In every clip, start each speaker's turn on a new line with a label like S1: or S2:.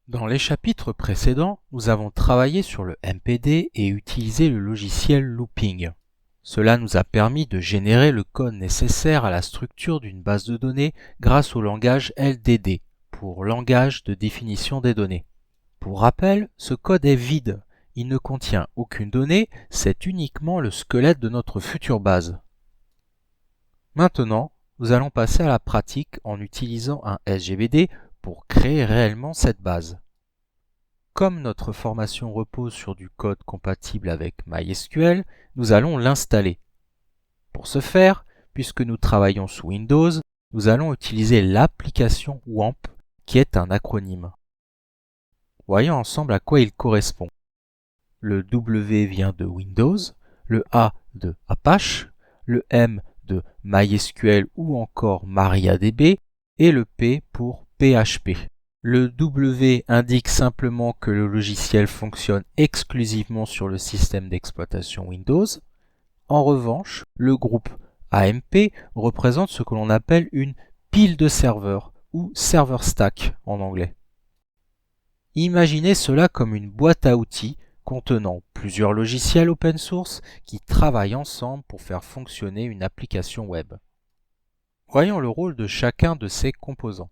S1: Dans les chapitres précédents, nous avons travaillé sur le MPD et utilisé le logiciel Looping. Cela nous a permis de générer le code nécessaire à la structure d'une base de données grâce au langage LDD, pour langage de définition des données. Pour rappel, ce code est vide. Il ne contient aucune donnée, c'est uniquement le squelette de notre future base. Maintenant, nous allons passer à la pratique en utilisant un SGBD pour créer réellement cette base. Comme notre formation repose sur du code compatible avec MySQL, nous allons l'installer. Pour ce faire, puisque nous travaillons sous Windows, nous allons utiliser l'application WAMP, qui est un acronyme. Voyons ensemble à quoi il correspond. Le W vient de Windows, le A de Apache, le M de MySQL ou encore MariaDB et le P pour PHP. Le W indique simplement que le logiciel fonctionne exclusivement sur le système d'exploitation Windows. En revanche, le groupe AMP représente ce que l'on appelle une pile de serveurs ou server stack en anglais. Imaginez cela comme une boîte à outils contenant plusieurs logiciels open source qui travaillent ensemble pour faire fonctionner une application web. Voyons le rôle de chacun de ces composants.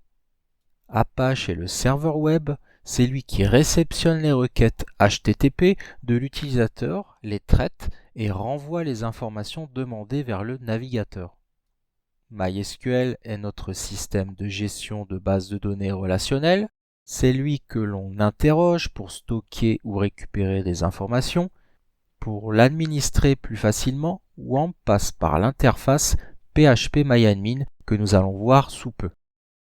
S1: Apache est le serveur web, c'est lui qui réceptionne les requêtes HTTP de l'utilisateur, les traite et renvoie les informations demandées vers le navigateur. MySQL est notre système de gestion de bases de données relationnelles. C'est lui que l'on interroge pour stocker ou récupérer des informations. Pour l'administrer plus facilement, WAMP passe par l'interface PHP-MyAdmin que nous allons voir sous peu.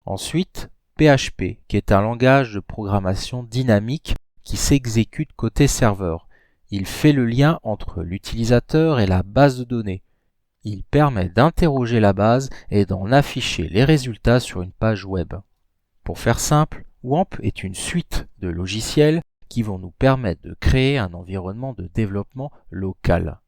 S1: Ensuite, PHP, qui est un langage de programmation dynamique qui s'exécute côté serveur. Il fait le lien entre l'utilisateur et la base de données. Il permet d'interroger la base et d'en afficher les résultats sur une page web. Pour faire simple, WAMP est une suite de logiciels qui vont nous permettre de créer un environnement de développement local.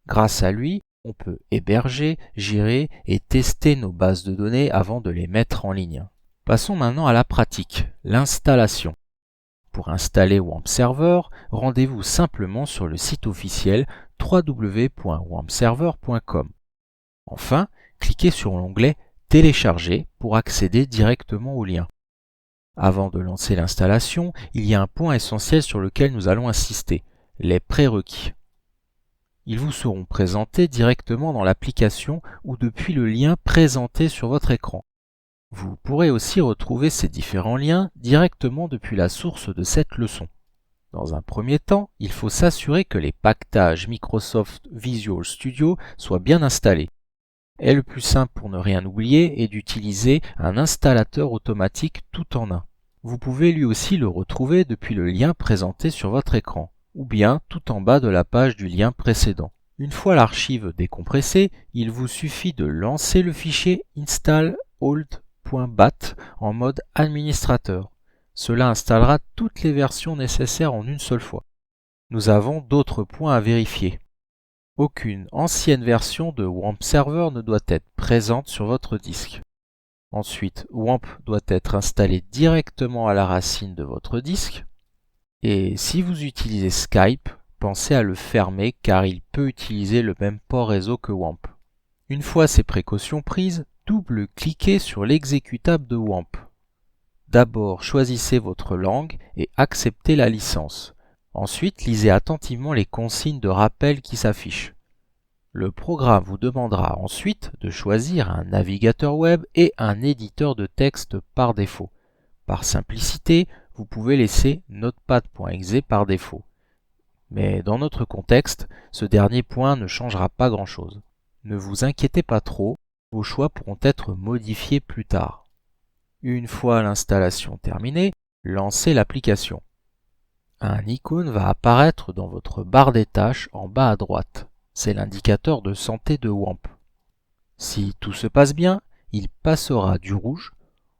S1: Grâce à lui, on peut héberger, gérer et tester nos bases de données avant de les mettre en ligne. Passons maintenant à la pratique, l'installation. Pour installer WAMP Server, rendez-vous simplement sur le site officiel www.wampserver.com. Enfin, cliquez sur l'onglet Télécharger pour accéder directement au lien. Avant de lancer l'installation, il y a un point essentiel sur lequel nous allons insister, les prérequis. Ils vous seront présentés directement dans l'application ou depuis le lien présenté sur votre écran. Vous pourrez aussi retrouver ces différents liens directement depuis la source de cette leçon. Dans un premier temps, il faut s'assurer que les paquetages Microsoft Visual Studio soient bien installés. Et le plus simple pour ne rien oublier est d'utiliser un installateur automatique tout en un. Vous pouvez lui aussi le retrouver depuis le lien présenté sur votre écran, ou bien tout en bas de la page du lien précédent. Une fois l'archive décompressée, il vous suffit de lancer le fichier install-old.bat en mode administrateur. Cela installera toutes les versions nécessaires en une seule fois. Nous avons d'autres points à vérifier. Aucune ancienne version de WAMP Server ne doit être présente sur votre disque. Ensuite, WAMP doit être installé directement à la racine de votre disque. Et si vous utilisez Skype, pensez à le fermer car il peut utiliser le même port réseau que WAMP. Une fois ces précautions prises, double-cliquez sur l'exécutable de WAMP. D'abord, choisissez votre langue et acceptez la licence. Ensuite, lisez attentivement les consignes de rappel qui s'affichent. Le programme vous demandera ensuite de choisir un navigateur web et un éditeur de texte par défaut. Par simplicité, vous pouvez laisser notepad.exe par défaut. Mais dans notre contexte, ce dernier point ne changera pas grand-chose. Ne vous inquiétez pas trop, vos choix pourront être modifiés plus tard. Une fois l'installation terminée, lancez l'application. Un icône va apparaître dans votre barre des tâches en bas à droite. C'est l'indicateur de santé de WAMP. Si tout se passe bien, il passera du rouge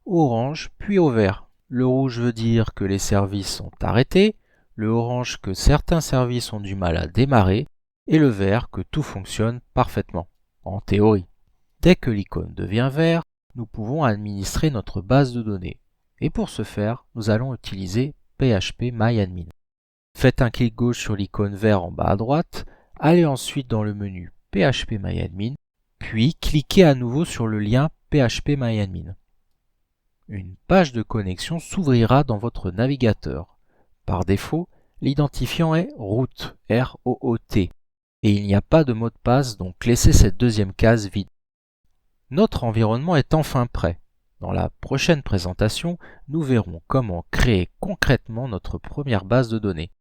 S1: au orange puis au vert. Le rouge veut dire que les services sont arrêtés, le orange que certains services ont du mal à démarrer et le vert que tout fonctionne parfaitement, en théorie. Dès que l'icône devient vert, nous pouvons administrer notre base de données. Et pour ce faire, nous allons utiliser phpMyAdmin. Faites un clic gauche sur l'icône vert en bas à droite, allez ensuite dans le menu phpMyAdmin, puis cliquez à nouveau sur le lien phpMyAdmin. Une page de connexion s'ouvrira dans votre navigateur. Par défaut, l'identifiant est root, R-O-O-T, et il n'y a pas de mot de passe, donc laissez cette deuxième case vide. Notre environnement est enfin prêt. Dans la prochaine présentation, nous verrons comment créer concrètement notre première base de données.